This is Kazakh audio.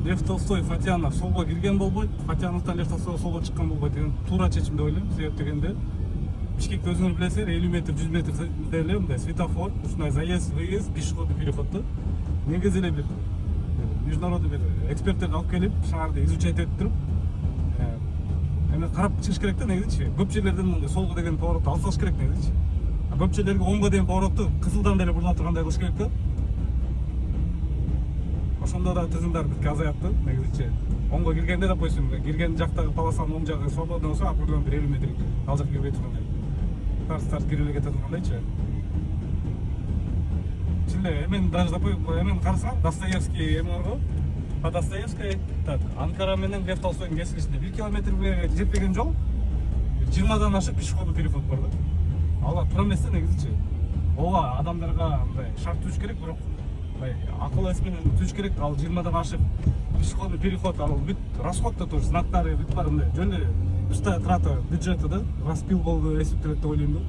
Лев Толстой Фатьянов солға кирген болбойт, Фатьяновтан Лев Толстой солға чыккан болбойт деген туура чечим деп ойлойм. Себеп дегенде Бишкекте өзүңөр билесиңер 50 метр, 100 метр эле мындай светофор, ушундай заезд, выезд, пешеходный переходду негизи эле бир международный бир эксперттерди алып келип, шаарды изучать этип туруп, эми карап чыгыш керек да негизичи. Көп жерлерден мындай солго деген поворотду алып салыш керек негизичи. А көп жерлерге оңго деген поворотду кызылдан деле бурулап тургандай кылыш керек да. Ошондо да тыгындар бизге азаят да негизичи. Оңго киргенде, допустим, кирген жактагы полосанын оң жагы свободный болсо, определенно бир 50 метр ал жак кирбей тургандай. Тарс кире эле кете тургандайчы. Чиле, мен даже эмен карасам, Достоевский эме бар го. По Достоевской, так, Анкара менен Лев Толстойдун кесилишинде 1 километрге жетпеген жол 20дан ашык пешеходный переход бар да. Ала туура эмес да негизичи. Ооба адамдарга мындай шарт түзүш керек, бирок акыл эс менен түзүш керек. Ал 20дан ашык пешеходный переход, ал бүт расход да тоже, знактары бүт бар мындай. Жөн эле пустая трата бюджета да, распил болду эсептелет деп ойлойм да.